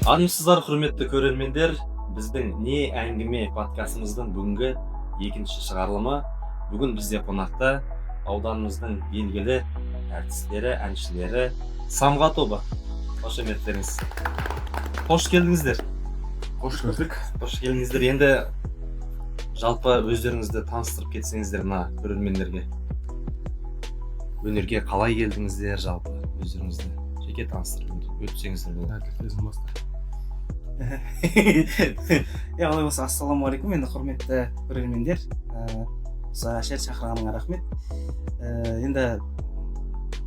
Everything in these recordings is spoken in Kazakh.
Армысыздар, құрметті көрермендер. Біздің не әңгіме подкастымыздың бүгінгі екінші шығарылымы. Бүгін бізде қонақта ауданымыздың белгілі әртістері, әншілері Самға тобы. Қошеметтеріңіз. Қош келдіңіздер. Қош көрдік. Қош келдіңіздер. Енді жалпы өздеріңізді таныстырып кетсеңіздер мына көрермендерге. Өнерге қалай келдіңіздер, жалпы өздеріңізді жеке таныстырып өтсеңіздер. Өзім баста. Олай болса, ассалаумағалейкум, енді құрметті көрермендер. Осы әшер шақырғаныңа рахмет. Енді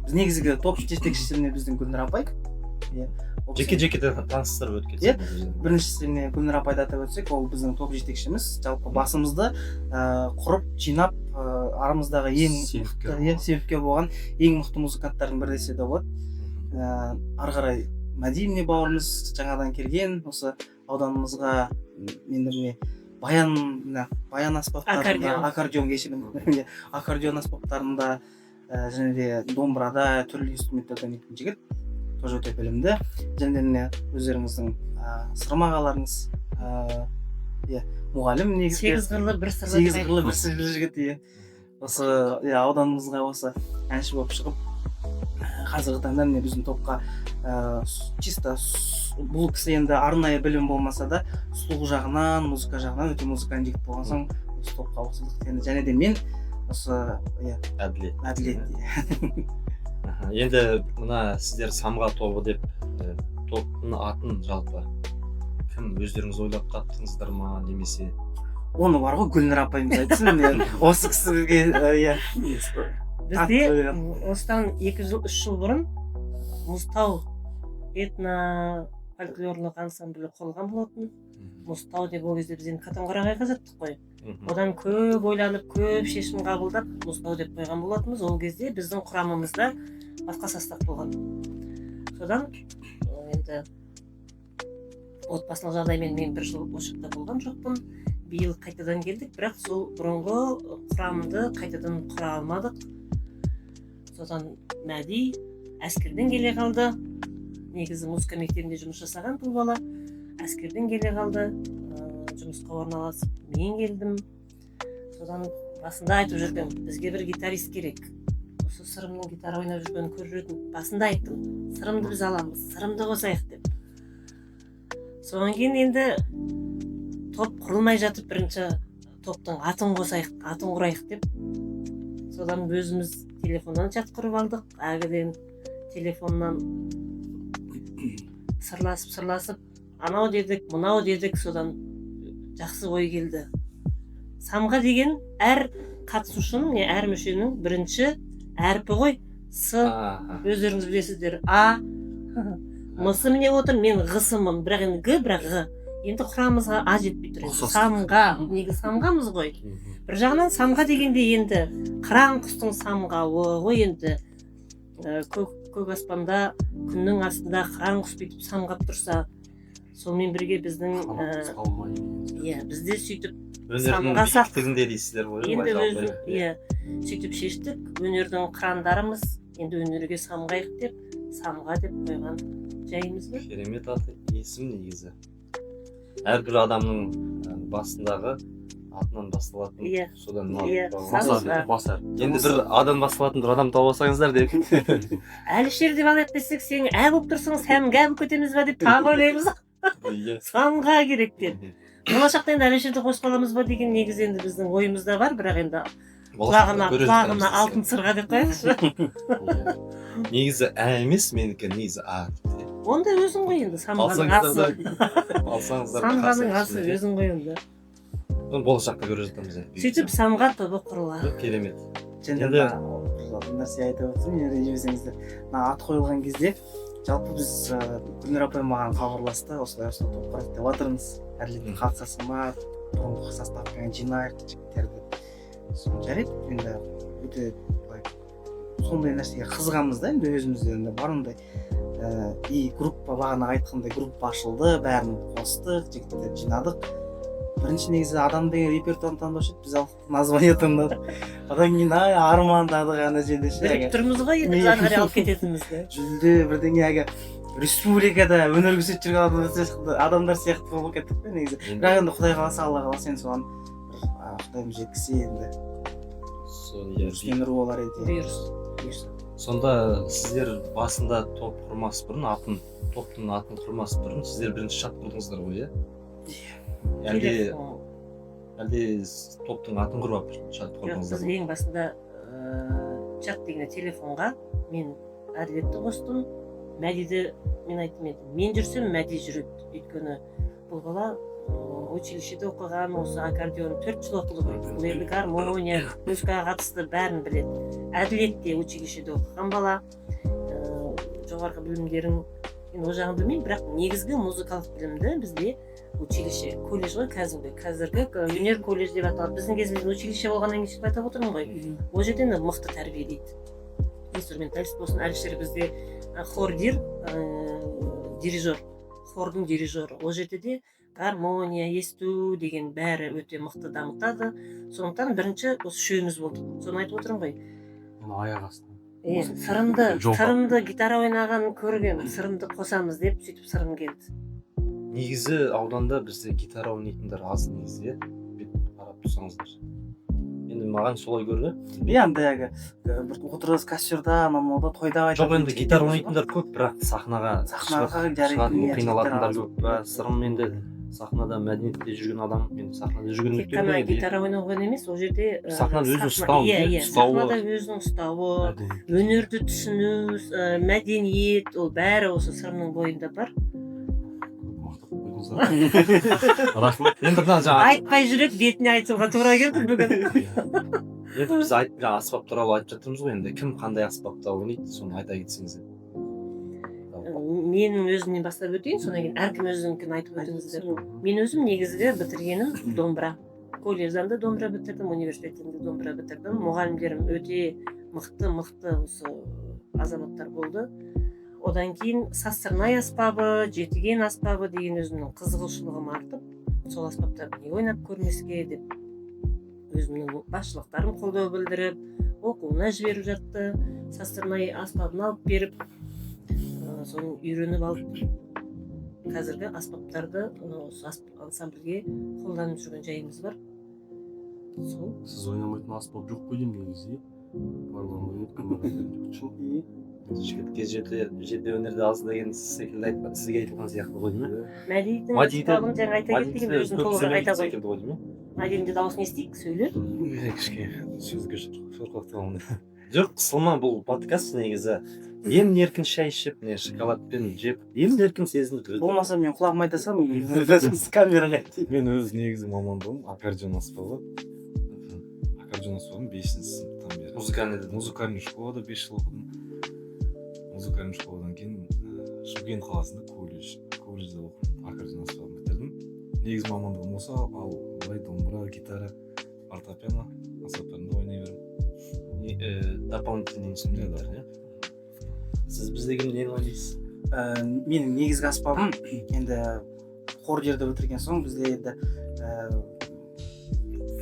біз негізгі топ жетекшісіне біздің Гүлнұр апай. Жеке таныстырып өткенсіз. Біріншісіне Гүлнұр апайды атап өтсек, ол біздің топ жетекшіміз. Жалпы басымызды құрып, жинап, арамыздағы ең себепкер болған ең мықты музыканттардың бірі десе де болады. Ары қарай Мәдине бауырымыз жаңадан келген, осы ауданымызға енді баян аспаптарында, аккордеон аспаптарында және де домбырада, түрлі инструменттерден өткен жігіт, тоже өте білімді. Және де өздеріңіздің Сырым ағаларыңыз, мұғалім негізгі. 8 қырлы бір сырлы жігіт. Осы ауданымызға осы әнші болып шығып, қазіргі таңда біздің топқа чисто бұл кісі енді арнайы білім болмаса да сұлу жағынан, музыка жағынан өте музыкант жігіт болған соң осы топқа қосылдық. Және де мен осы әділет. Енді мына сіздер Самға тобы деп топтың атын жалпы кім өздеріңіз ойлап таптыңыздар ма, немесе оны бар ғой Гүлнұр апайымыз айтсын. Осы кісіге бізде осыдан 2-3 жыл бұрын Мұзтау этно-фольклорлық ансамблі құрылған болатын. Мұзтау деп ол кезде біз енді Қатонқарағай қазаттық қой. Одан көп ойланып, көп шешім қабылдап, Мұзтау деп қойған болатынбыз. Ол кезде біздің құрамымызда басқа состав болған. Содан енді отбасылық жағдаймен мен 1 жыл ошақта болған жоқпын. Биыл қайтадан келдік, бірақ сол бұрынғы құрамды қайтадан құра алмадық. Содан Мәди әскерден келе қалды. Негізі музыка мектебінде жұмыс жасаған бұл бала. Әскерден келе қалды. Жұмысқа орналасып мен келдім. Содан басында айтып жүрдім, бізге бір гитарист керек. Осы Сырымның гитара ойнап жүргенін көріп жүрдім. Басында айттым, Сырымды біз аламыз, Сырымды қосайық деп. Содан кейін енді топ құрылмай жатып бірінші топтың атын қосайық, атын құрайық деп. Содан өзіміз телефоннан чат құрып алдық. Әгіден телефоннан сырласып, анау дедік, мынау дедік, содан жақсы ой келді. Самға деген әр қатысушының, әр мүшенің бірінші әрпі ғой. С, өздеріңіз білесіздер, А, М-сы міне отыр, мен Ғ-сымын, бірақ енді Г, бірақ Ғ. Енді құрамызға А жетпей тұр. Самға, неге самғамыз ғой. Бір жағынан самға дегенде енді қыран құстың самғауы ғой, енді көк аспанда күннің астында қыран құс бүйтіп самғап тұрса, сонымен бірге біздің бізде сөйтіп өнердің биіктігінде дейсіздер ғой. Енді сөйтіп шештік, өнердің қырандарымыз енді өнерге самғайық деп, самға деп қойған жайымыз ба? Керемет аты, есім негізі. Әрбір адамның басындағы атынан басталатын, содан басар. Енді бір адам басталатын бір адам тауып алсаңыздар деп. Әлішер деп алайық десек, сен болып тұрсың, сәмға болып кетеміз ба деп тағы ойлаймыз. Самға керек деп. Болашақта енді Әлішерді қосып аламыз ба деген негізі енді біздің ойымызда бар, бірақ енді құлағына алтын сырға деп қояйықшы. Негізі ә емес, менікі негізі А. Онда өзің ғой енді, самғаның асы. Самғаның асы өзің ғой енді. Болашақта көре жатамыз. Сөйтіп Самға тобы құрылады. Керемет. Және де нәрсе айтып отырмын, ержеңіздер. Ат қойылған кезде жалпы біз Гүлнұр апай маған хабарласты, осылай топ құрайық деп жатырмыз. Әділеттің қатысасы ма, бұрынғы составпен жинайық жігіттерді. Жарайды, енді өте сондай нәрсеге қызығамыз да, енді өзімізде енді бар ондай. Группа бағана айтқандай группа ашылды, бәрін қостық, жігіттерді жинадық. Бірінші негізі адам деген репертуарын таңдаушы еді, біз название таңдадық. Одан кейін армандадық ана жерде. Біліп тұрмыз ғой енді ары қарай алып кететінімізді. Жүлде бірдеңе республикада өнер көрсетіп жүрген адамдар сияқты болып кеттік қой негізі. Бірақ енді Құдай қаласа, Алла қаласа енді соған Құдайым жеткізсе енді үстем нұр болар еді. бұйырса. Сонда сіздер басында топ құрмас бұрын топтың атын құрмас бұрын сіздер бірінші чат құрдыңыздар ғой, иә? Әлде топтың атын құрып чат Жоқ, құрдыңыздар? біз ең басында чат дегенде телефонға мен Әділетті қостым, Мәдиді мен айттым еді. Мен жүрсем Мәди жүреді. Өйткені бұл бала училищеде оқыған, осы аккордеон 4 жыл оқыды ғой. Бұл енді гармония, музыкаға қатысты бәрін біледі. Әділет те училищеде оқыған бала. Жоғарғы білімдерін мен ол жағын білмеймін, бірақ негізгі музыкалық білімді бізде училище, колледж ғой қазіргі өнер колледж деп аталады. Біздің кезімізде училище болғаннан кейін айтып отырмын ғой. Ол жерде мықты тәрбиелейді. Инструменталист болсын, әлішер бізде хордир, дирижер, хордың дирижері. Ол жерде де гармония, есту деген бәрі өте мықты дамытады. Сондықтан бірінші осы үшеуміз болдық. Соны айтып отырмын ғой. Аяқ астынан. Сырымды гитара ойнаған көрген, сырымды қосамыз деп сөйтіп сырым келді. Негізі ауданда бізде гитара ойнайтындар аз негізі, қарап тұрсаңыздар. Енді маған солай көрді. Андайғы бір отырыз кассирда, анамалда тойда айтады. Жоқ, енді гитара ойнайтындар көп, бірақ сахнаға шығатын қиналатындар көп. Сырым енді сахнада мәдениетте жүрген адам, мен сахнада жүрген тек қана гитара ойнауға емес, ол жерде сахнада өзінің сахнада өзінің ұстауы, өнерді түсіну, мәдениет, ол бәрі осы сырымның бойында бар. Рахмет. Енді жаңа Айтпай жүрек бетіне айтуға тура келді бүгін. Енді біз аспап туралы айтып жатырмыз ғой, енді кім қандай аспапта ойнайды, соны айта кетсеңіз. Менің өзімнен бастап өтейін, содан кейін әркім өзінікін айтып өтіңіздер. Мен өзім негізгі бітіргенім домбыра. Колледждан да домбыра бітірдім, университеттен де домбыра бітірдім. Мұғалімдерім өте мықты осы азаматтар болды. Одан кейін сасырнай аспабы, жетіген аспабы деген өзімнің қызығушылығым артып, сол аспаптарды не ойнап көрмеске деп өзімнің басшылықтарым қолдау білдіріп, оқуына жіберіп жатты. Сасырнай аспабын алып беріп, соны үйреніп алып, қазіргі аспаптарды ансамбльге қолданып жүрген жайымыз бар. Сіз ойнамайтын аспап жоқ қой деймін негізі. Жеті өнерде аз деген сізге айтылған сияқты ғой, деймін? Мәдидің аспабын жаңа айта кеттік, өзін толығырақ айта қой. Мәдидің дауысын естейік, сөйле. Кішкене сөзге шорқақталмын. Жоқ, қысылма, бұл подкаст негізі. Емін еркін шай ішіп, шоколадпен жеп, емін еркін сезініп. Болмаса мен құлағым айтасам, камераға. Мен өз негізі мамандығым аккордеон аспабы. Аккордеон аспабын 5-ші сыныптан бері. Музыкальный школада 5 жыл оқыдым. Музыкальный школадан кейін Шымкент қаласында колледжде оқып аккордеон аспабын бітірдім. Негізі мамандығым осы, ал былай домбыра, гитара, фортепиано аспаптарында ойнай беремін. Дополнительный инструментар, иә? Сіз бізде кімнен ойнайсыз? Менің негізгі аспабым енді хордерді бітірген соң бізде енді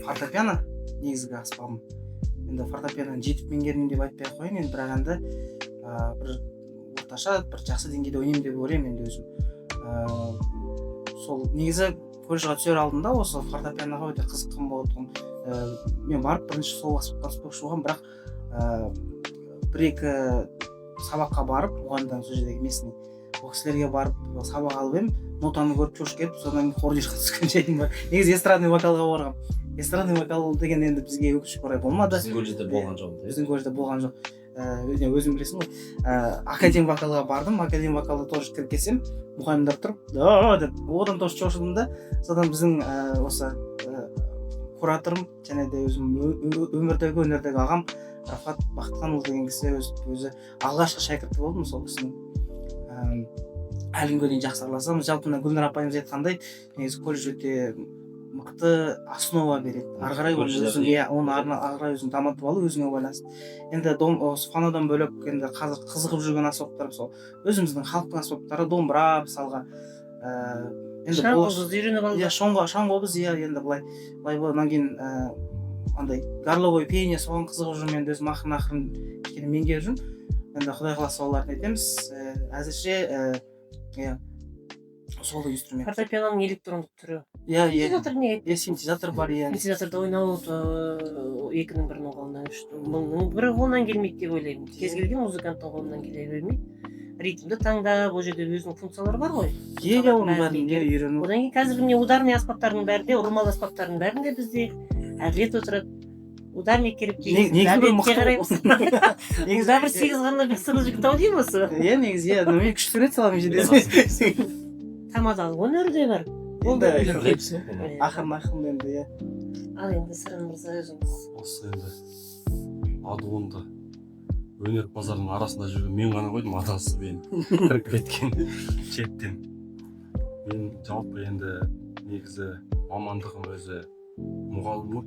фортепиано негізгі аспабым. Енді фортепианоны жетіп меңгердім деп айтпай ақ қояйын, енді бірақ енді бір орташа, бір жақсы деңгейде ойнаймын деп ойлаймын енді өзім. Сол негізі колледжға түсер алдында осы фортепианоға өте қызыққан болатын. Мен барып бірінші сол аспапқа түспекші болған, бірақ бір-екі сабаққа барып, оғандан сол жердегі местный ол кісілерге барып сабақ алып едім, нотаны көріп шошып кетіп, содан хордерға түскен жайым бар. Негізі эстрадный вокалға барғам. Эстрадный вокал деген енді бізге өкінішке орай болмады. Біздің колледжде болған жоқ. Біздің колледжде болған жоқ. Өзің білесің ғой. Академ вокалға бардым, академ вокалда тоже кіріп келсем, мұғалімдер тұрып, деп, одан тоже шошыдым да. Содан біздің осы кураторым, және де өзім өмірдегі өнердегі ағам Рафат Бақытханұлы деген кісі өзі алғашқы шәкірті болдым сол кісінің. Әлі күнге дейін жақсы араласамыз. Жалпы Гүлнар апайымыз айтқандай, негізі колледж өте мықты основа береді. Ары қарай өзін дамытып алу өзіңе байланысты. Енді осы фанодан бөлек енді қазір қызығып жүрген аспаптар сол өзіміздің халықтың аспаптары, домбыра мысалға. Шаңқобыз үйреніп алды. Шаңқобыз енді былай одан кейін андай горловой пение соған қызығып жүрмін, енді өзім ақырын кішкене меңгеріп жүрмін. енді құдай қаласа оларды айтамыз. Әзірше иә соло инструмент. Фортепианоның электрондық түрі. Иә, Синтезатор не? синтезатор бар, иә. Синтезаторда ойнау екінің бірінің қолынан, мыңның бірі қолынан келмейді деп ойлаймын. Кез келген музыканттың қолынан келе бермейді. Ритмді таңдап, ол жерде өзінің функциялары бар ғой. Иә, оның бәрін үйрену. Одан кейін қазіргі міне ударный аспаптардың бәрінде, ұрмал аспаптардың бәрінде бізде әділет отырады. Ударник керек дейміз. Негізі бір әділетке қараймыз. Негізі бір 8 ғана бір сырлы жігіт ау дейміз осы. Иә, негізі, иә, мен күшті саламын жерде. Тамадалық өнер де бар. Ол да ақырын енді, иә. Ал енді Сырым мырза өзіңіз. Осы енді адуынды өнер базарының арасында жүрген мен ғана қойдым, адасып енді кіріп кеткен шеттен. Мен жалпы енді негізі мамандығым өзі мұғалімдік.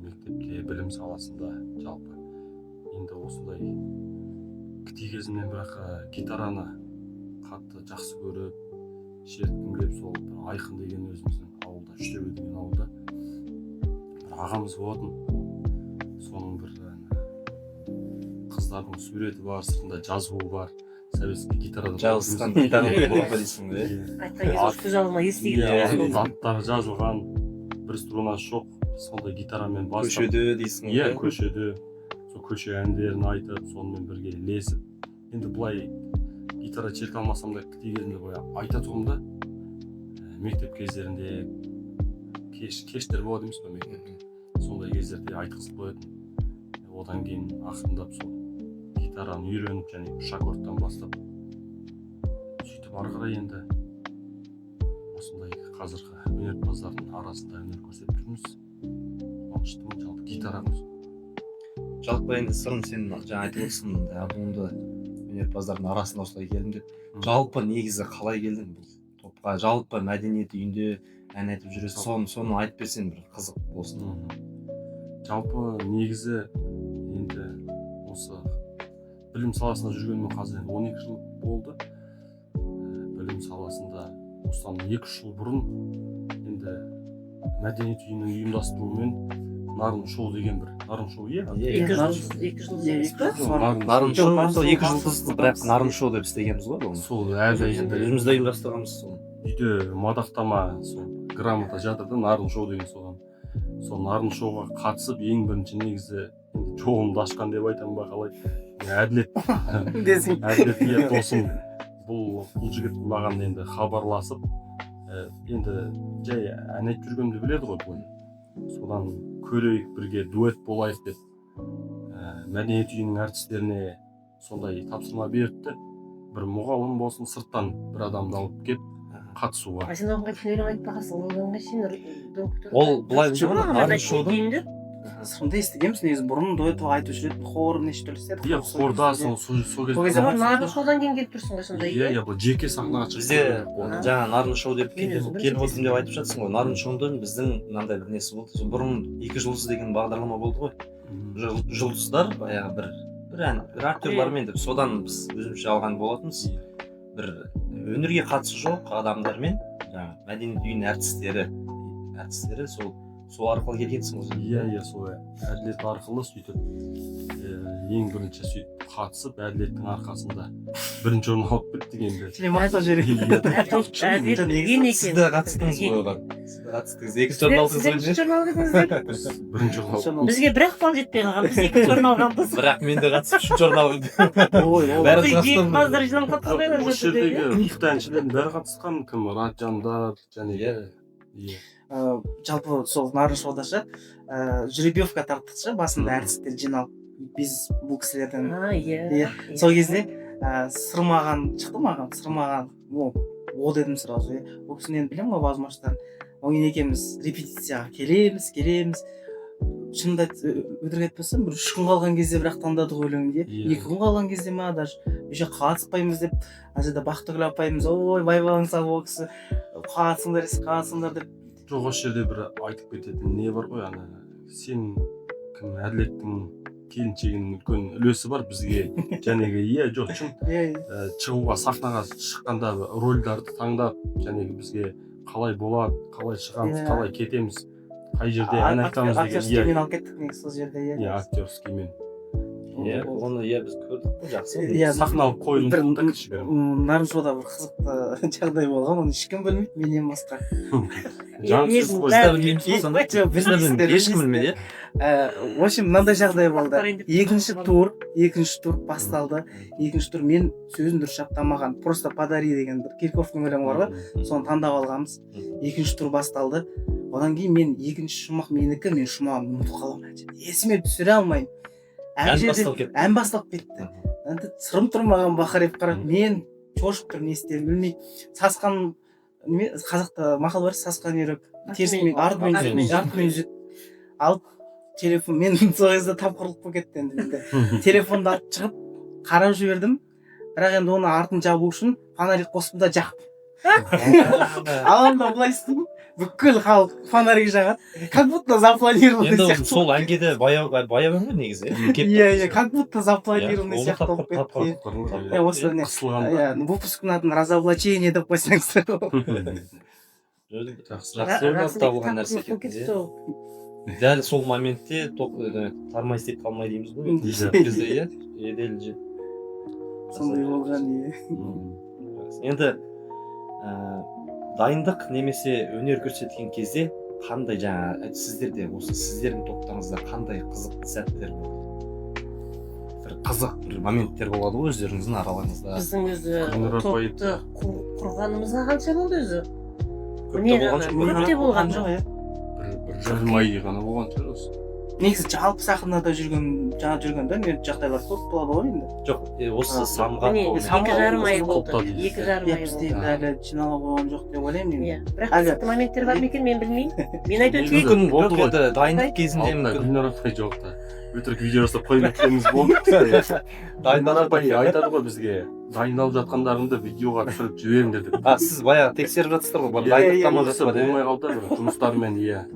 Мектепте білім саласында жалпы. Енді осындай кішкентай кезімнен бірақ гитараны қатты жақсы көріп, шерткім келіп, сол Айқын деген өзіміздің ауылда, Үштөбе деген ауылда бір ағамыз болатын. Соның бір қыздардың суреті бар, сыртында жазуы бар. Советский гитарада жабысқан гитараны болып дейсің бе? Айтқан кезде көз алдыма естіген. Аттары жазылған, бір струнасы жоқ, сондай гитарамен бастап. Көшеде дейсің бе? Иә, көшеде. Сол көше әндерін айтып, сонымен бірге ілесіп. Енді бұлай гитара черте алмасам да кішкентай кезімде былай айтатұғым да. Мектеп кездерінде кештер болады емес пе мектепте. Сондай кездерде айтқызып қоятын. Одан кейін ақырындап сол гитараны үйреніп, және 3 аккордтан бастап сөйтіп ары қарай енді осындай қазіргі өнерпаздардың арасында өнер көрсетіп жүрміз. Қуаныштымын, жалпы гитарамыз. Жалпы енді Сырым, сен жаңа айтып отырсың, адуынды өнерпаздардың арасында осылай келдім деп. Жалпы негізі қалай келдің бұл топқа? Жалпы мәдениет үйінде ән айтып жүресің, соны айтып берсең бір қызық болсын. Жалпы негізі енді осы білім саласында жүргеніме қазір 12 жыл болды. Білім саласында осыдан 2 жыл бұрын енді мәдениет үйінің ұйымдастыруымен Нарын шоу деген бір Нарын шоу, иә? 2 жыл емес пе? Нарын шоу 2 жылсыз, бірақ Нарын шоу деп істегенбіз ғой оны. Сол өзіміз де ұйымдастырғанбыз соны. Үйде мадақтама, сол грамота жатыр да, Нарын шоу деген соған. Сол Нарын шоуға қатысып, ең бірінші негізі жолымды ашқан деп айтамын ба қалай? Әділет Әділет досым, бұл жігіт маған енді хабарласып, енді жай ән айтып жүргенімді біледі ғой бұл. Содан көрейік, бірге дуэт болайық деп мәдениет үйінің әртістеріне сондай тапсырма берді. Бір мұғалім болсын, сырттан бір адамды алып келіп қатысуға. Сен оған қайтын өлең айтпағансың, оған сен ол былай Нарын шоудың Сырымда естігенбіз, негізі бұрын дуэт айтып жүретін, хор неше түрлі істеді. Иә, хордасың, сол кезде. Нарын шоудан кейін келіп тұрсың ғой сонда. Иә, бұл жеке сахнаға бізде жаңа Нарын шоу деп келіп отырмын деп айтып жатсың ғой. Нарын шоуда біздің мынандай бір несі болды. Бұрын 2 жұлдыз деген бағдарлама болды ғой. Жұлдыздар баяғы бір актерлармен деп содан біз өзімізше алған болатынбыз. Бір өнерге қатысы жоқ адамдармен жаңа мәдениет үйінің әртістері сол арқылы келгенсің ғой. Иә, сол әділет арқылы сөйтіп ең бірінші сөйтіп қатысып, әділеттің арқасында бірінші орын алып кеттік енді. Сен мақтап жүрген. Сіз де қатыстыңыз ғой оған. Қатыстыңыз. 2 орын алдыңыз ғой. Бірінші орын алдық. Бізге бір балл жетпей қалған, біз 2 орын алғанбыз. Бірақ мен де қатысып 3 орын алдым. Бәрі жеңімпаздар жиналып қалыпты ғой. Осы жердегі мықты әншілердің бәрі қатысқан, кім Раджандар және жалпы сол Нарын шоудашы жеребьевка тарттықшы, басында әртістер жиналып біз бұл кісілерден. Сол кезде Сырым ағам шықты маған, Сырым ағам о дедім сразу. Ол кісінен білем ғой возможно. Оңен екеуміз репетицияға келеміз. Шынында өтірік айтпасам, бір 3 күн қалған кезде бірақ таңдадық өлеңді. 2 күн қалған кезде ма, даже еще қатыспаймыз деп, әжеде Бақтыгүл апайымыз, ой, байбалаң сау ол кісі, қатысыңдар деп. Жоқ, осы жерде бір айтып кететін не бар ғой, сен кім әділеттің келіншегінің үлкен үлесі бар бізге. Жәнегі жоқ, шығуға, сахнаға шыққанда рөлдарды таңдап, жәнегі бізге қалай болады, қалай шығамыз, қалай кетеміз, қай жерде ән айтамыз деген. Актерскиймен алып кеттік негізі сол жерде. Актерскиймен. Иә, оны біз көрдік қой, жақсы. Иә, сахналық қойылым бір да кішігірім. Нарыншоуда бір қызықты жағдай болған, оны ешкім білмейді, менен басқа. Жансыз Мен- қой. Біз де білмейміз ғой сонда. Жоқ, Біз де білмейміз, ешкім білмейді, иә. В общем, мынандай жағдай болды. Екінші тур басталды. Екінші тур мен сөзін дұрыс жаттамаған. Просто подари деген бір Киркоровтың өлеңі бар ғой. Соны таңдап алғанбыз. Екінші тур басталды. Одан кейін мен екінші шумақ менікі, мен шумағымды ұмытып қаламын. Есіме түсіре алмаймын. Ән басталып кетті. Енді сырым тұрмаған бақареп қарап, мен шошып тұрмын, не істерімді білмей. Сасқан, қазақта мақал бар, сасқан үйрек терісімен артымен жүреді. Алып телефон, мен сол кезде тапқырлық болып кетті енді. Телефонды алып шығып қарап жібердім. Бірақ енді оны артын жабу үшін фонарик қосып да жақтым. Алаңда былай істеймін. Бүкіл халық фонарик жағады. Как будто запланировано Енді сияқты. сол әнге де баяу ән негізі. Иә, как будто запланировано сияқты болып кетті. Осы не? Қысылған. Выпусктың атын разоблачение деп қойсаңыздар. Жақсы табылған нәрсе екен. Дәл сол моментте тармай істеп қалмай дейміз ғой. Бізде, иә, едел же. Сондай болған, иә. Енді дайындық немесе өнер көрсеткен кезде қандай жаңа сіздерде осы сіздердің топтарыңызда қандай қызықты сәттер болды? Бір қызық бір моменттер болады ғой өздеріңіздің араларыңызда. Біздің өзі топты құрғанымызға қанша болды өзі? Көпте болған жоқ, иә. Бір жарым ай ғана болған шығар осы. Негізі жалпы сахнада жаңа жүргенде мен жағдайлар көп болады ғой енді. Жоқ, осы самғат Міне, болмай. 2 жарым ай болды. Топтады. 2 жарым ай Бізде болды. әлі жинала қойған жоқ деп ойлаймын мен. Иә, бірақ қызықты моменттер бар ма екен, мен білмеймін. Мен айтып өтейін. Мүмкін болды ғой. енді дайындық кезінде Алдында мүмкін Гүлнар апай жоқ та. Өтірік видео жасап қойып кеткеніміз болды. Гүлнар апай айтады ғой бізге, дайындалып жатқандарыңды видеоға түсіріп жіберіңдер деп. сіз баяғы тексеріп жатсыздар ғой, Иә, дайындық тамақ Осы жасап болмай қалды бір жұмыстармен, иә.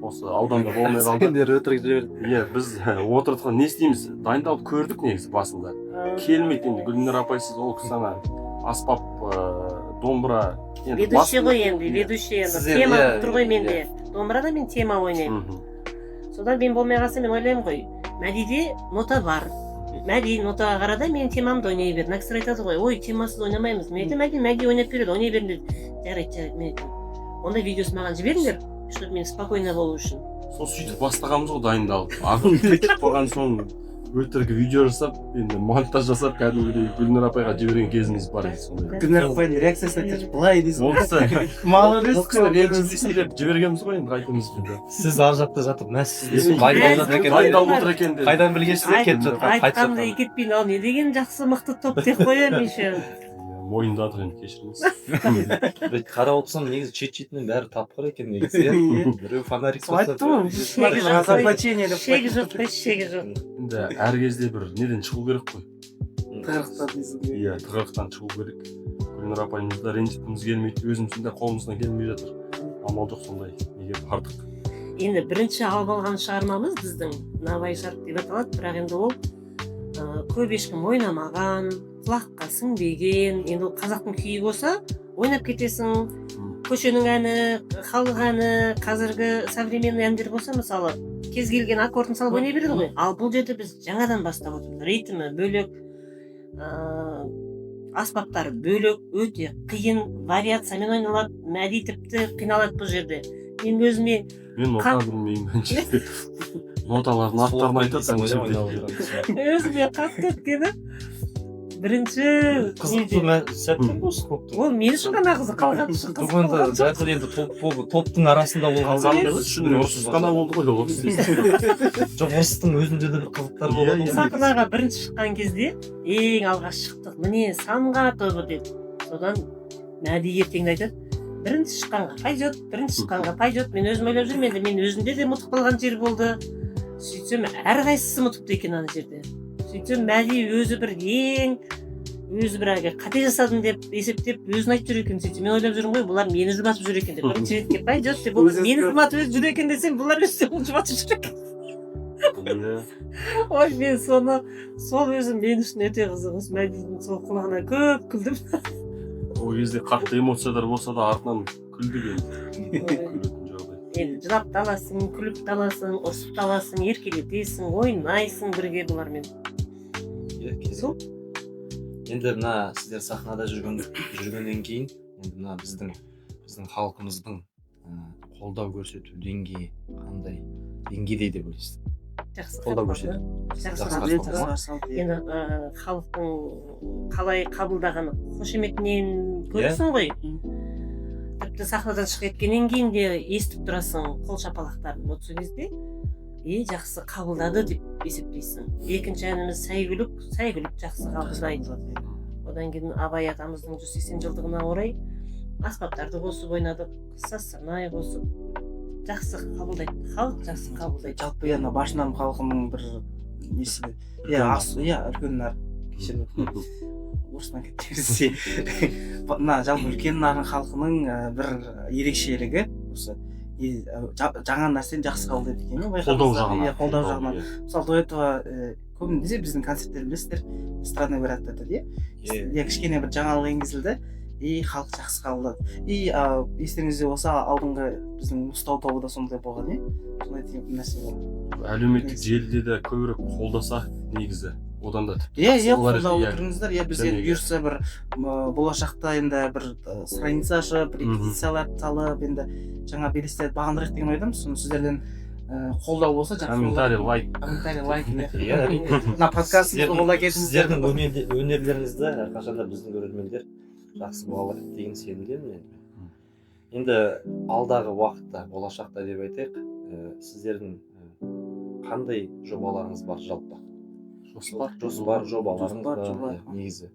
Осы ауданда болмай қалды. Сендер өтірік жіберді. Иә, біз отырдық, не істейміз? Дайындалып көрдік негізі басында. Келмейді енді Гүлнар апайсыз ол кісі ана аспап, домбыра. Ведущий ғой енді, ведущий енді. Тема тұр ғой менде. Домбырада мен тема ойнаймын. Содан мен болмай қалса мен ойлаймын ғой, Мәдиде нота бар. Мәди нотаға қарада мен темамды ойнай бер. Мына кісілер айтады ғой, ой, темасыз ойнамаймыз. Мен айтамын, Мәди ойнап береді, ойнай беріңдер. Жарайды, мен айтамын. Онда видеосын маған жіберіңдер, чтобы мен спокойно болу үшін. Сол сөйтіп бастағанбыз ғой дайындалып. Ағып кетіп қалған соң өтірік видео жасап, енді монтаж жасап, кәдімгідей Гүлнар апайға жіберген кезіміз бар еді сондай. Гүлнар апайдың реакциясын айтшы, былай дейсің. Ол кісі Молодец. ол кісі ренжісін деп жібергенбіз ғой енді қайтеміз деп. Сіз ар жақта жатып, мә сіз Дайындалып отыр екен деп. қайдан білгенсіз кетіп жатқан, қайтып Айтқандай кетпейін, ал не деген жақсы мықты топ деп қоямын еще. Мойындадық енді, кешіріңіз. қарап отырсам негізі шет-шетінен бәрі тапқыр екен негізі, иә. Біреу фонарик Айтты ғой, разоблачение деп Шегі жоқ қой, шегі жоқ. Енді әр кезде бір неден шығу керек қой. тығырықтан дейсің. Иә, тығырықтан шығу керек. Гүлнар апайымызды да ренжіткіміз келмейді, өзіміздің де қолымыздан келмей жатыр. Амал жоқ сондай, неге бардық. Енді бірінші алып алған шығармамыз біздің Набай шарқ деп аталады, бірақ енді ол көп ешкім ойнамаған, құлаққа сіңбеген. Енді ол қазақтың күйі болса, ойнап кетесің. Көшенің әні, халық әні, қазіргі современный әндер болса, мысалы, кез келген аккордын салып ойнай береді ғой. Ал бұл жерде біз жаңадан бастап отырмыз. Ритмі бөлек, аспаптары бөлек, өте қиын вариациямен ойналады. Мәди тіпті қиналады бұл жерде. Мен өзіме Мен нота білмеймін. Ноталардың аттарын айтады. өзіме қатты өткені бірінші қызықты сәттер осы топтың. ол мен үшін ғана қызық қалған үшін қызық болған жоқ. Жатыр енді топтың арасында болған Қалғанымыз үшін ұрсыз ғана болды ғой ол. жоқ, ұрыстың өзінде де бір қызықтар болады. Сахнаға бірінші шыққан кезде ең алғаш шықтық, міне самға тобы деп. Содан Мәди ертеңді айтады, бірінші шыққанға пойдет, бірінші шыққанға пойдет. Мен өзім ойлап жүрмін, енді мен өзімде де ұмытып қалған жер болды. Сөйтсем әрқайсысы ұмытыпты екен ана жерде. Сөйтсем Мәди өзі бір қате жасадым деп есептеп өзін айтып жүр екен. Сөйтсем мен ойлап жүрмін ғой, бұлар мені жұбатып жүр екен деп. Бірінші ретке пойдет деп, мені жұбатып жүр екен десем, бұлар өздерін жұбатып жүр екен. Ой, мен сол өзім мен үшін өте қызық. Осы Мәдидің сол құлағына көп күлдім. Ол кезде қатты эмоциялар болса да артынан күлдік енді. Енді жылап таласың, күліп таласың, ұрсып таласың, еркелетесің, ойнайсың бірге бұлармен. иә сол енді мына сіздер сахнада жүргеннен кейін енді мына біздің халқымыздың қолдау көрсету деңгейі қандай деңгейде деп ойлайсыз? жақсы қолдау көрсету. жақсы енді халықтың қалай қабылдағаны қошеметінен көресің ғой. Тіпті сахнадан шығып кеткеннен кейін де естіп тұрасың қол шапалақтарын осы кезде жақсы қабылдады деп есептейсің. Екінші әніміз сәйгүлік жақсы қабылдайды. Одан кейін Абай атамыздың 180 жылдығына орай аспаптарды қосып ойнадық, Сасанай қосып жақсы қабылдайды. Халық жақсы қабылдайды. Жалпы ана башынан халқымның бір несі үлкен нар кешірім орысынан кеткенсе мына жалпы үлкен нарын халқының бір ерекшелігі осы жаңа нәрсені жақсы қабылдайды екен ғой. Қолдау жағынан. Мысалы до этого көбінесе біздің концерттер білесіздер, эстрадный вариант айтады иә. Кішкене бір жаңалық енгізілді, халық жақсы қабылдады. Естеріңізде болса алдыңғы біздің Мұстау тобы да сондай болған сондай нәрсе болды. Әлеуметтік желіде де көбірек қолдаса негізі одан да қолдап отырыңыздар. Бізде бұйырса бір болашақта енді бір страница ашып, репетициялар салып, енді жаңа белестерді бағындырайық деген ойдамыз. Соны сіздерден қолдау болса комментарий, лайк. Мына подкастымызды қолдап кетіңіздер. Сіздердің өнерлеріңізді әрқашанда біздің көрермендер жақсы бағалайды деген сенімдемін. Енді алдағы уақытта, болашақта деп айтайық, сіздердің қандай жобаларыңыз бар жалпы? Жоспар жобаларыңыз бар негізі.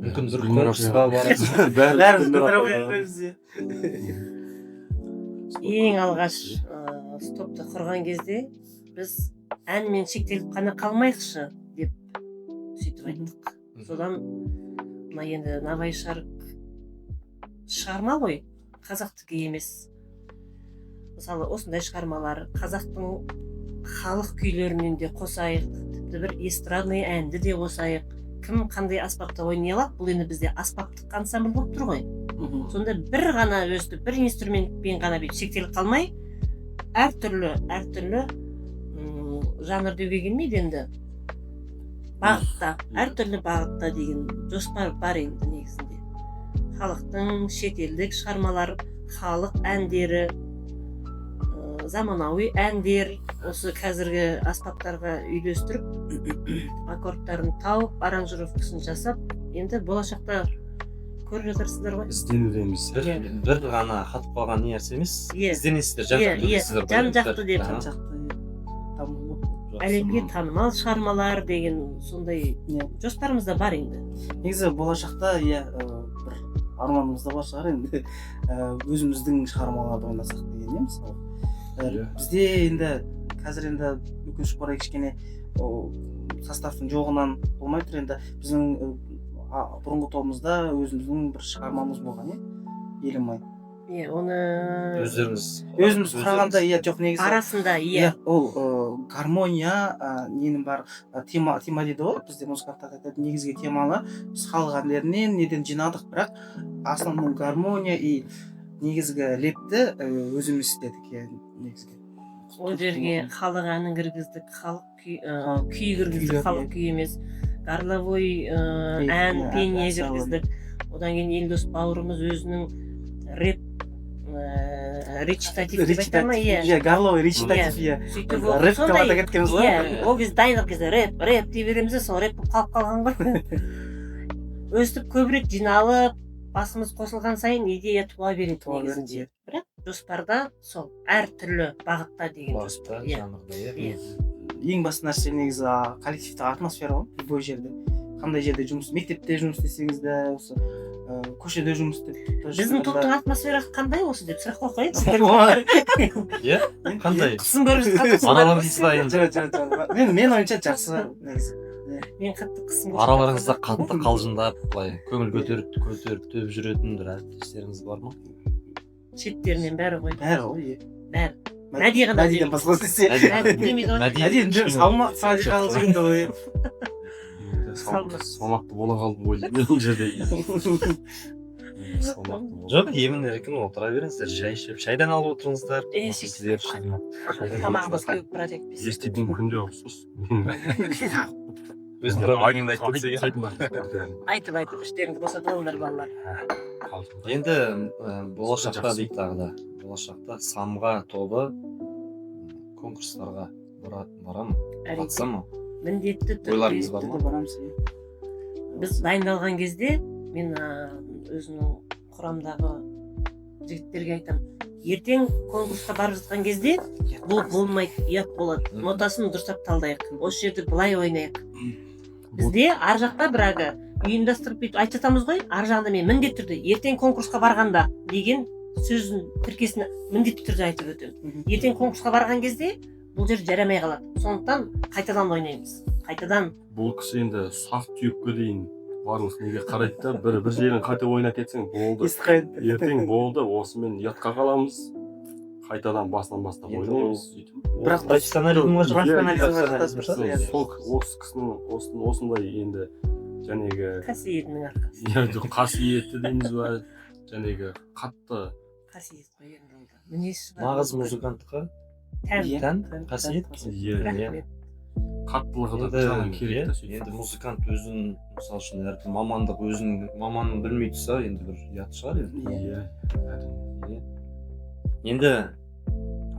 Мүмкін бір конкурсқа барасыз. Ең алғаш топты құрған кезде біз әнмен шектеліп қана қалмайықшы деп сөйтіп айттық. Содан мына енді Набай шарық шығарма ғой, қазақтікі емес. Мысалы осындай шығармалар қазақтың халық күйлерінен де қосайық, тіпті бір эстрадный әнді де қосайық. Кім қандай аспапта ойнай алады? Бұл енді бізде аспаптық ансамбль болып тұр ғой. Сонда бір ғана өстіп, бір инструментпен ғана бүйтіп шектеліп қалмай, әртүрлі жанр деуге келмейді енді. Бағытта, әртүрлі бағытта деген жоспар бар енді негізінде. Халықтың шетелдік шығармалар, халық әндері, заманауи әндер, осы қазіргі аспаптарға үйлестіріп, аккордтарын тауып, аранжировкасын жасап, енді болашақта көріп жатырсыздар ғой. Ізденудеміз. Бір ғана қатып қалған нәрсе емес, ізденесіздер, жан-жақты деп. Әлемге танымал шығармалар деген сондай жоспарымызда бар енді. Негізі болашақта бір арманымыз да бар шығар енді өзіміздің шығармаларды ойнасақ деген мысалы. Бізде енді қазір енді өкінішке орай кішкене составтың жоғынан болмай тұр енді. Біздің бұрынғы тобымызда өзіміздің бір шығармамыз болған Елімай. Оны өзіміз құрағанда жоқ негізі арасында ол гармония ненің бар тема дейді ғой бізде музыканттар айтады негізгі теманы біз халық әндерінен неден жинадық, бірақ основной гармония и негізгі лепті өзіміз істедік негізгі. Ол жерге халық әнін кіргіздік, халық күй кіргіздік, халық күй емес, горловой ән, пение кіргіздік. Одан кейін Елдос бауырымыз өзінің рэп речитатив деп айтар ма? Горловой речитатив рэп қабата кеткенбіз ғой. Ол кезде дайындық кезде рэп дей береміз, сол рэп болып қалып қалған ғой. Өстіп көбірек жиналып, басымыз қосылған сайын идея туа береді негізінде. Бірақ жоспарда сол әртүрлі бағытта деген жоспар. Ең басты нәрсе негізі коллективтік атмосфера ғой, любой жерде. Қандай жерде жұмыс, мектепте жұмыс істесеңіз де, осы көшеде жұмыс істеп. Біздің топтың атмосферасы қандай осы деп сұрақ қойып қандай? Қысын көріп жатқан. Араларыңыз ба енді? Мен ойымша жақсы негізі. Мен қатты қысын көріп. Араларыңызда қатты қалжыңдап, былай көңіл көтеріп төп жүретін бір әріптестеріңіз бар ма? Шеттерінен бәрі ғой. Бәрі ғой, бәрі. Мәди ғана Мәдиден басқа десе. Мәди салмақ садиқалы жігінді ғой. Салмақты бола қалдым ғой бұл жерде. Жоқ, емін еркін отыра беріңіздер, жай ішіп, шайдан алып отырыңыздар. Тамағымыз кеуіп барады екпес. Еститін күнде ұқсыз. өзүнө айнымды айтып кетсе айтып іштеріңді босатып алыңдар балалар. енді болашақта дейді тағы да болашақта самға тобы конкурстарға бара ма қатыса ма Міндетті ойларыңыз бар ма Барамыз. біз дайындалған кезде мен өзімнің құрамдағы жігіттерге айтамын, ертең конкурсқа барып жатқан кезде бұл болмайды, ұят болады, нотасын дұрыстап талдайық, осы жерде былай ойнайық. Бізде ар жақта бірағы ұйымдастырып бүйтіп айтып жатамыз ғой, ар жағында мен міндетті түрде ертең конкурсқа барғанда деген сөздің тіркесін міндетті түрде айтып өтемін. Ертең конкурсқа барған кезде бұл жер жарамай қалады, сондықтан қайтадан ойнаймыз, қайтадан. Бұл кісі енді сақ түйекке дейін барлық неге қарайды да, бір жерін қате ойнап кетсең болды. Ертең болды, осымен ұятқа қаламыз, қайтадан басынан бастап ойнаймыз. Бірақ профессионализм бар сол осы кісінің осындай енді жәнегі Қасиетінің арқасы. қасиеті дейміз ба, жәнегі қатты Қасиет қой енді. Мінез шығар. нағыз музыкантқа тән қасиет Рахмет. қаттылығы да жаңа керек та сөйтіп. енді музыкант өзін мысалы үшін әркім мамандық өзінің маманын білмей тұрса енді бір ұят шығар енді Иә. енді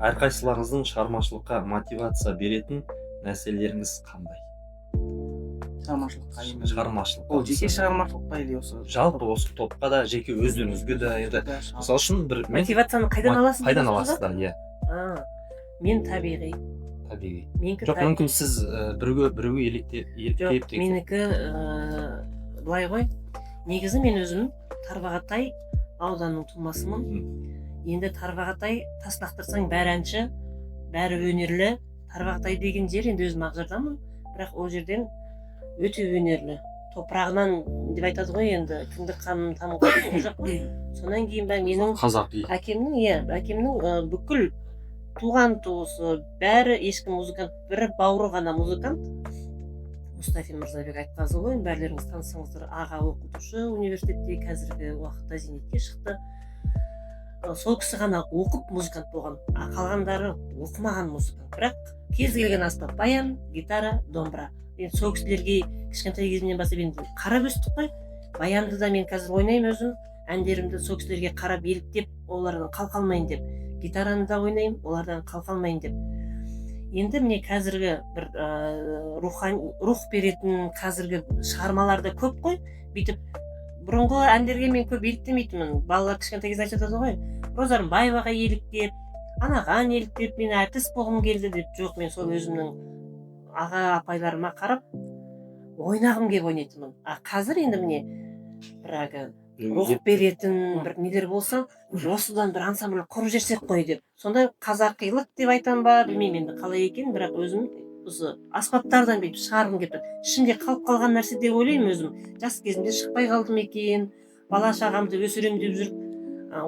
әрқайсыларыңыздың шығармашылыққа мотивация беретін нәрселеріңіз қандай шығармашылық Ол жеке шығармашылық па или осы жалпы осы топқа да жеке өздеріңізге де енді мысалы үшін бір Мотивацияны қайдан аласыз? қайдан аласыздар иә Мен табиғи. Менікі жоқ мүмкін сіз біреуге еліктеп менікі былай ғой, негізі мен өзім Тарбағатай ауданының тумасымын. Енді Тарбағатай тас лақтырсаң бәрі әнші, бәрі өнерлі. Тарбағатай деген жер енді өзім Ақжардамын, бірақ ол жерден өте өнерлі. Топырағынан деп айтады ғой енді, кімді қанын тамған жоқ қой. Сонан кейін менің қазақи әкемнің бүкіл туған туысы бәрі ешкім музыкант, бір бауыры ғана музыкант. Мұстафин Мырзабек Айтқазы ғой, бәрлеріңіз танысаңыздар, аға оқытушы университетте, қазіргі уақытта зейнетке шықты. Сол кісі ғана оқып музыкант болған, қалғандары оқымаған музыкант. Бірақ кез келген аспап, баян, гитара, домбыра. Енді сол кісілерге кішкентай кезімнен бастап енді қарап өстік қой. Баянды да мен қазір ойнаймын өзім, әндерімді сол кісілерге қарап еліктеп, олардан қалқалмайын деп. Гитараны да ойнаймын, олардан қалқалмайын деп. Енді міне қазіргі бір рух беретін қазіргі шығармаларда көп қой. Бүйтіп бұрынғы әндерге мен көп еліктемейтінмін. Балалар кішкентай кезде айтып жатады ғой, Роза Рымбаеваға еліктеп, анаған еліктеп, мен артист болғым келді деп. Жоқ, мен сол өзімнің аға апайларыма қарап ойнағым келіп ойнайтынмын. Қазір енді міне бір рух беретін бір нелер болса, осыдан бір ансамбль құрып жіберсек қой деп. Сондай қазақилық деп айтам ба, білмеймін енді қалай екен, бірақ өзім осы аспаптардан бүйтіп шығарғым келіп тұр. Ішімде қалып қалған нәрсе деп ойлаймын өзім. Жас кезімде шықпай қалдым екен, бала шағамды өсірем деп жүріп,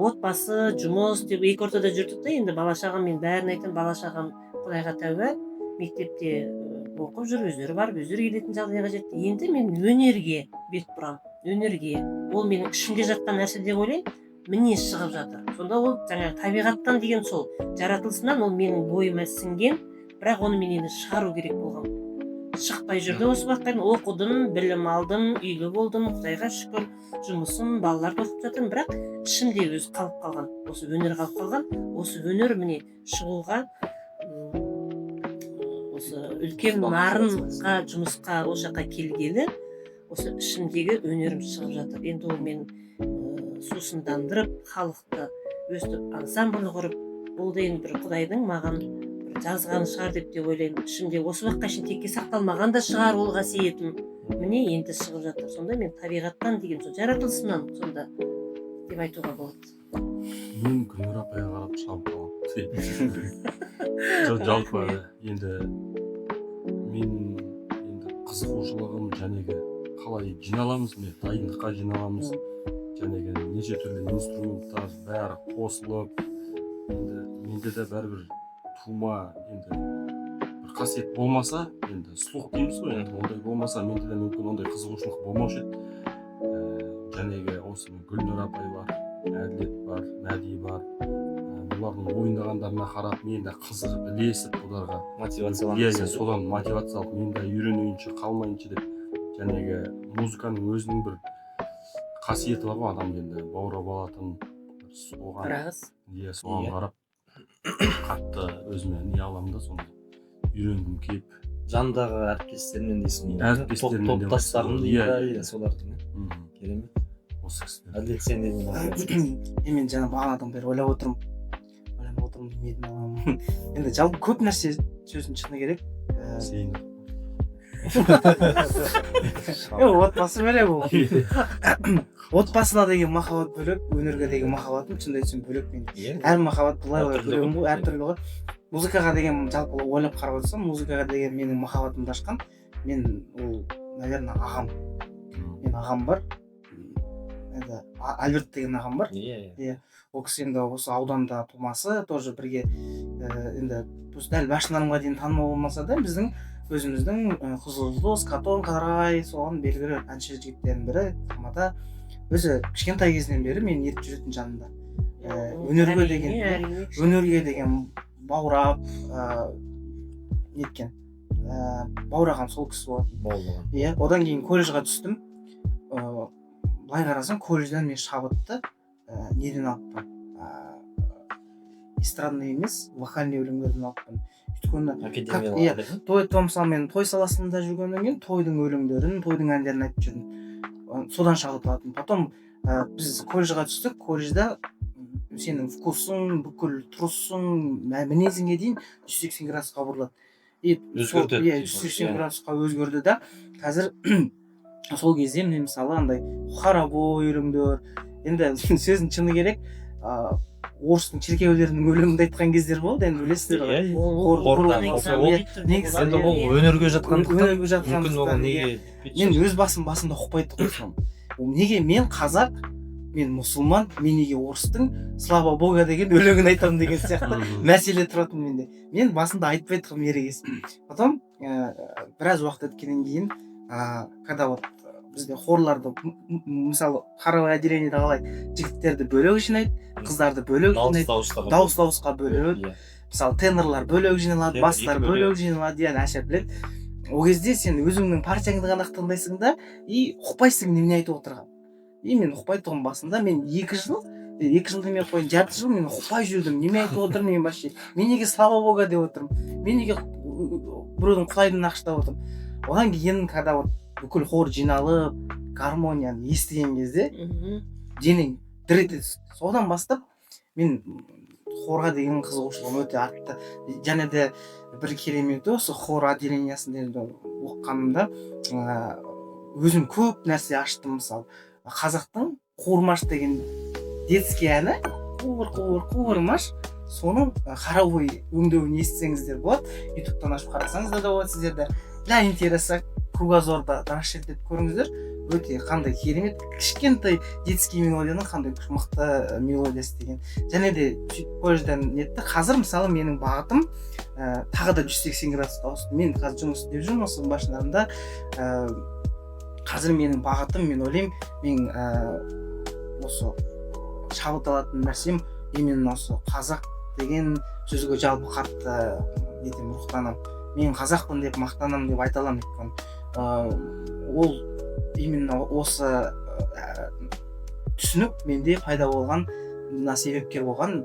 отбасы, жұмыс деп екі ортада жүрдік та, енді бала шағам, мен бәрін айтам, бала шағам Құдайға тәуба, мектепте оқып жүр, өздері барып, өздері келетін жағдайға жетті. Енді мен өнерге бет бұрам, өнерге. Ол менің ішімде жатқан нәрсе деп ойлаймын, мінез шығып жатыр. Сонда ол жаңағы табиғаттан деген сол жаратылысынан ол менің бойыма сіңген, бірақ оны мен енді шығару керек болған. Шықпай жүрді осы уақытқа дейін, оқыдым, білім алдым, үйлі болдым, Құдайға шүкір, жұмысым, балаларды оқып жатырмын, бірақ ішімде өзі қалып қалған, осы өнер қалып қалған, осы өнер міне шығуға, осы үлкен нарынға жұмысқа осы жаққа келгелі, осы ішімдегі өнерім шығып жатыр. Енді ол мен сусындандырып, халықты өстіп, ансамбль құрып, ол дейін бір Құдайдың маған жазғаны шығар деп те ойлаймын. Ішімде осы уақытқа шейін текке сақталмаған да шығар ол қасиетім. Міне енді шығып жатыр. Сонда мен табиғаттан деген сол жаратылысынан сонда деп айтуға болады. Мен Гүлнұр апайға қарап шығамын. Жалпы енді мен қызығушылығым жәнегі қалай жиналамыз, дайындыққа жиналамыз, жәнегі неше түрлі инструменттар бәрі қосылып, енді менде де бәрібір тума енді бір қасиет болмаса, енді слух дейміз ғой, енді ондай болмаса, менде де мүмкін ондай қызығушылық болмаушы еді. Жәнегі осы Гүлнұр апай бар, Әділет бар, Мәди бар, олардың ойнағандарына қарап мен де қызығып ілесіп оларға мотивацияланып содан мотивация алып мен де үйренейінші қалмайыншы деп жәнегі музыканың өзінің бір қасиеті бар ғой адамды енді баурап алатын соған рас соған қарап қатты өзіме не аламын да сондай үйренгім келіп жандағы әріптестермен дейсің әріптестермен топтастарым дейді солардың керемет осы кісілер әділет сен дедің мен жаңа бағанадан бері ойлап отырмын демедім енді жалпы көп нәрсе сөздің шыны керек сен отбасы бөлек ол отбасына деген махаббат бөлек өнерге деген махаббатым шынымды айтсам бөлек мен әр махаббат былай бөлемін ғой әртүрлі ғой музыкаға деген жалпы ойлап қарап отырсам музыкаға деген менің махаббатымды ашқан мен ол наверное ағам бар енді Альберт деген ағам бар иә ол кісі енді осы ауданда тумасы тоже бірге енді дәл машиналарға дейін танымал болмаса да біздің өзіміздің Қызылдос, Катон, Қарай соған белгілі әнші жігіттердің бірі Самата өзі кішкентай кезінен бері мен ертіп жүретін жанында өнерге деген баурап неткен баураған сол кісі болатын иә одан кейін колледжға түстім былай қарасаң колледжден мен шабытты неден алыппын эстрадный емес вокальный өлеңдерден алыппын өйткені той мысалы мен той саласында жүргеннен кейін тойдың өлеңдерін тойдың әндерін айтып жүрдім содан шабыт алатынмын потом біз колледжға түстік колледжда сенің вкусың бүкіл тұрысың мінезіңе дейін 180 градусқа бұрылады өзгертеді 180 градусқа өзгерді да қазір сол кезде мен мысалы андай хоровой өлеңдер енді сөздің шыны керек орыстың шіркеулерінің өлеңді айтқан кездер болды енді білесіздер ғой енді ол өнерге жатқандықтан мүмкін оған неге мен өз басымда ұқпайды ғой неге мен қазақ мен мұсылман мен неге орыстың слава бога деген өлеңін айтамын деген сияқты мәселе тұратын менде мен басында айтпай тұрмын ерегесіп потом біраз уақыт өткеннен кейін когда вот бізде хорларды мысалы хоровое отделениеде қалай жігіттерді бөлек жинайды қыздарды бөлек жинайды дауысқа бөледі мысалы тенорлар бөлек жиналады бастар бөлек жиналады иә әшір біледі ол кезде сен өзіңнің партияңды ғана тыңдайсың да и ұқпайсың немене айтып отырған и мен ұқпай тұрмын басында мен 2 жыл демей ақ қояйын жарты жыл мен ұқпай жүрдім неме айтып отырмын мен вообще мен неге слава бога деп отырмын мен неге біреудің құдайдың нақыштап отырмын одан кейін когда вот бүкіл хор жиналып гармонияны естіген кезде денең дір ете түсті содан бастап мен хорға деген қызығушылығым өте артты және де бір кереметі осы хор отделениясында оқығанымда өзім көп нәрсе аштым мысалы қазақтың қуырмаш деген детский әні қуырмаш соның хоровой өңдеуін естісеңіздер болады ютубтан ашып қарасаңыздар да болады сіздерде для интереса кругозорда расширить етіп көріңіздер өте қандай керемет кішкентай детский мелодияның қандай мықты мелодиясы деген және де колледжден нетті қазір мысалы менің бағытым тағы да 180 градусқа ауысты мен қазір жұмыс істеп жүрмін осы машиналарында қазір менің бағытым мен ойлаймын мен осы шабыт алатын нәрсем именно осы қазақ деген сөзге жалпы қатты нетем рухтанамын мен қазақпын деп мақтанамын деп айта аламын өйткені ол именно осы түсінік менде пайда болған себепкер болған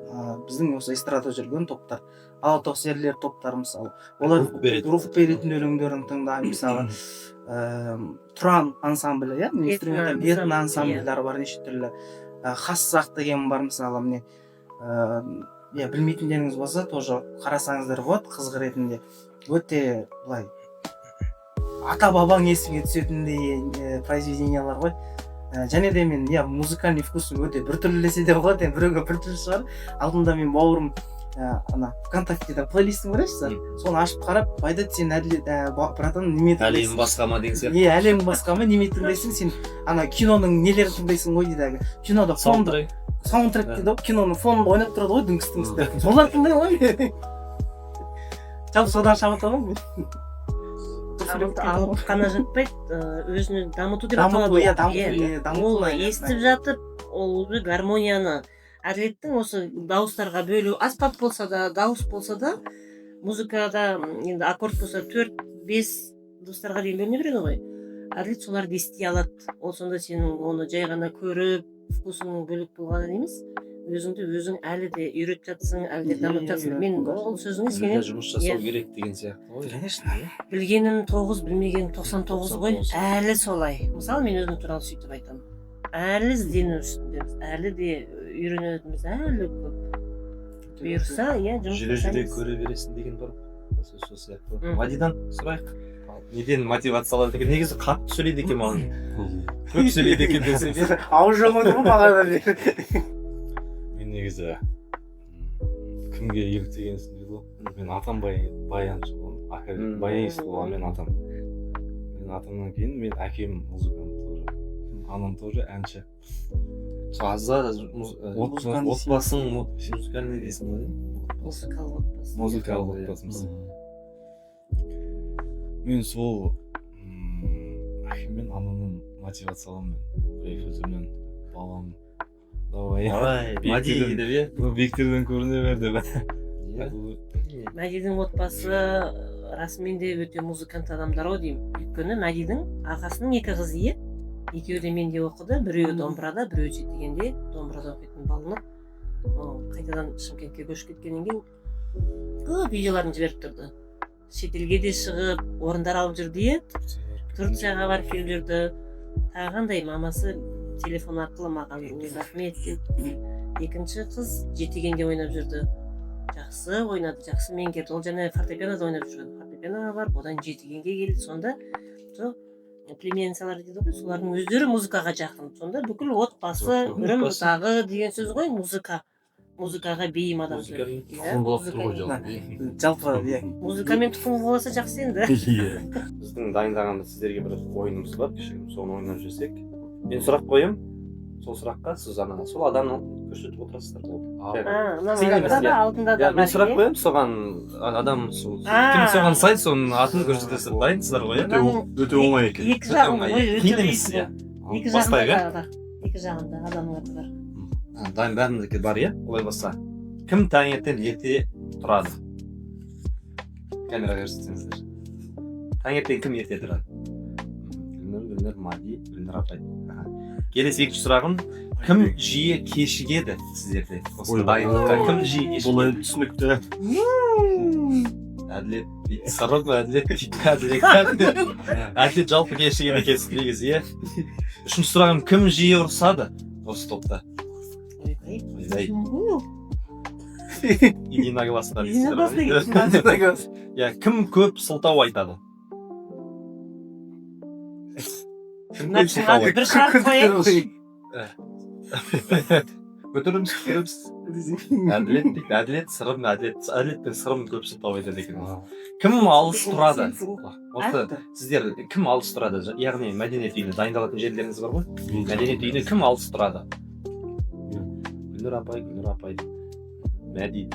біздің осы эстрада жүрген топтар алатау серілер топтары мысалы олар рух беретін өлеңдерін тыңдаймын мысалы тұран ансамблі иә инструменталь этно ансамбльдер бар неше түрлі хассақ деген бар мысалы міне иә білмейтіндеріңіз болса тоже қарасаңыздар болады қызық ретінде өте былай ата бабаң есіңе түсетіндей произведениялар ғой және де мен иә музыкальный вкусым өте біртүрлі десе де болады енді біреуге біртүрлі шығар алдында мен бауырым ана ВКонтактеда плейлистін көресіз соны ашып қарап байдат сен братан неме әлем басқа ма деген сияқты иә әлем басқа ма неме тыңдайсың сен ана киноның нелерін тыңдайсың ғой дейді кинода саундтрек дейді ғой киноның фонында ойнап тұрады ғой дүңгіс деп солар тыңдаймын ғой жалпы содан шабыт аламын шабыт алып қана жатпайды өзін дамыту деп аталады дамыту ол естіп жатып ол гармонияны әділеттің осы дауыстарға бөлу, аспап болса да, дауыс болса да, музыкада енді аккорд болса 4-5 дыбыстарға дейін бөліне береді ғой. Әділет соларды ести алады. Ол сонда сенің оны жай ғана көріп, вкусыңның бөлек болғаны емес, өзіңді өзің әлі де үйретіп жатсың, әлі де дамытып жатсың. Мен ол сөзіңіз Бірге жұмыс жасау керек деген сияқты ғой. Конечно, білгенім 9, білмегенім 99 ғой. Әлі солай. Мысалы мен өзім туралы сөйтіп айтамын. Әлі іздену үстіндеміз, әлі де үйренетініміз әлі көп. Бұйырса, иә, жұмыс Жүре жасаймыз. көре бересің деген бар. Сол сияқты. Мадидан сұрайық. Неден мотивациялады екен? Негізі қатты сөйлейді екен маған. Көп сөйлейді екен десе. ауыз жамады ма маған мен негізі кімге еліктегенсің дейді ғой. Мен атам баяншы болдым. Баянист болған мен атам. Мен атамнан кейін мен әкем музыкант тоже. Анам тоже әнші. Аза отбасың музыкальный дейсің ғой. Музыкалық отбасы. Отбасымыз. Мен сол әкем мен анамның мотивацияларымен өзімнен балам давай Мади деп е. биіктерден көріне бер деп. Мәдидің отбасы расымен де өте музыкант адамдар ғой деймін. Өйткені Мәдидің ағасының 2 қызы ие. Екеуі де менде оқыды, біреуі домбырада, біреуі жетігенде домбырада оқитын балынып. Қайтадан Шымкентке көшіп кеткеннен кейін көп видеоларын жіберіп тұрды. Шетелге де шығып, орындар алып жүрді е. Турцияға барып келіп жүрді. Тағандай мамасы телефон арқылы маған рахмет деп. Екінші қыз жетігенде ойнап жүрді. Жақсы ойнады, жақсы меңгерді. Ол жаңа фортепианода ойнап жүрген. Фортепианоға барып, одан жетігенге келді. Сонда племенницалар дейді ғой, солардың өздері музыкаға жақын. Сонда бүкіл отбасы, үрім бұтағы деген сөз ғой, музыкаға бейім адам. Тұқым болып тұр ғой жалпы. жалпы иә Музыкамен тұқым болса жақсы енді. Біздің дайындағанда сіздерге бір ойынымыз бар, кішігірім соны ойнап жүрсек. Мен сұрақ қоямын. Сол сұраққа сіз сол адамны көрсетіп отырасыздар. Алдында да Мен сұрақ қоямын, соған адам кім соған сай, соның атын көрсетесіздер. Дайынсыздар ғой, Өте оңай екен. Екі жағында қиын емес, иә. Екі жағында екі жағында адамның аты бар. Дайын бәрімдікі бар, иә? Олай болса. Кім таңертең ерте тұрады? Камераға көрсетсеңіздер. Таңертең кім ерте тұрады? Гүлнұр, Мади, Гүлнұр апай. Келесі екінші сұрағым, кім жиі кешігеді сіздерде? Осы дайындыққа кім жиі кешігеді? Бұл енді түсінікті. Әділет, сырым, әділет жалпы кешігеді екенсіз негізі, иә? Үшінші сұрағым, кім жиі ұрсады осы топта? Ойбай. Ирина классында дейсіздер. Иә, кім көп сылтау айтады? Бір шарт қояйықшы. Көтеріміз. Әділет дейді, әділет, сырым, әділет пен сырым көп сылтау айтады екен. Кім алыс тұрады? Осы сіздер кім алыс тұрады? Яғни мәдениет үйіне дайындалатын жерлеріңіз бар ғой? Мәдениет үйіне кім алыс тұрады? Гүлнұр апай, Мәди.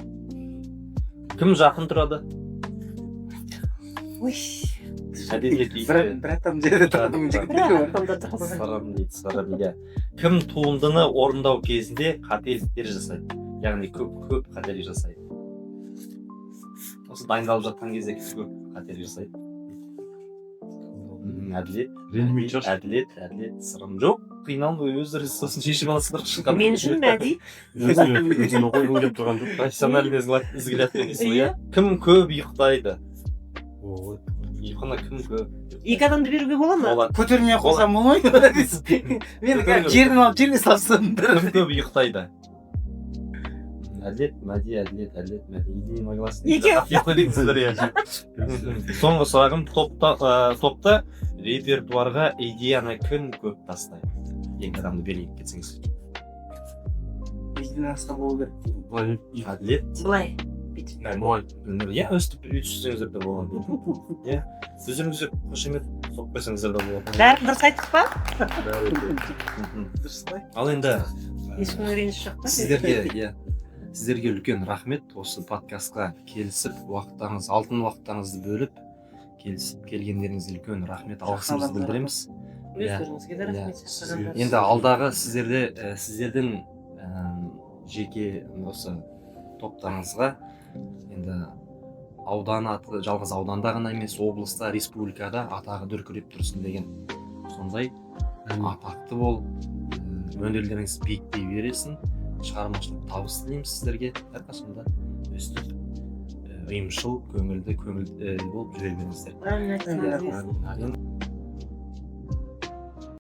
Кім жақын тұрады? Мәдениет үйіне. бір атам жерде тұратын Сырым дейді, сырым, иә. Кім туындыны орындау кезінде қателіктер жасайды? Яғни көп қателік жасайды. Осы дайындалып жатқан кезде көп қателік жасайды. Әділет, сырым. Жоқ, қиналмай өздері сосын шешіп аласыздар. Мен үшін Мәди. Өзін қойғым келіп тұрған жоқ. Профессиональный взгляд дейсің, иә? Кім көп ұйықтайды? Ұйқыны кім көп? 2 адамды беруге бола ма? Болады. көтермей қойсам болмайды ма дейсіз мен жерден алып жерге салсам Кім көп ұйықтайды? Әділет, Мәди, Мәди, соңғы сұрағым, топта репертуарға идеяны кім көп тастайды? Ең адамды берейік кетсеңіз. Единасында болу керек. Әділет. Былай. Иә, өстіп үйтсіздіңіздер де болады. Иә, өздеріңізге қошемет соқпайсаңыздар да болады. Бәрін дұрыс айттық па? Ал енді Ешкім реніш жоқ па? сіздерге үлкен рахмет осы подкастқа келісіп алтын уақыттарыңызды бөліп келісіп келгендеріңізге үлкен рахмет, алғысымызды білдіреміз. Өздеріңізге де рахмет. Енді алдағы сіздердің жеке осы топтарыңызға енді аудан аты жалғыз ауданда ғана емес облыста республикада атағы дүркіреп тұрсын деген сондай атақты бол, өнерлеріңіз биіктей бересін, шығармашылық табыс тілейміз сіздерге. әрқашанда өстіп ұйымшыл көңілді болып жүре беріңіздер. Рахмет. Енді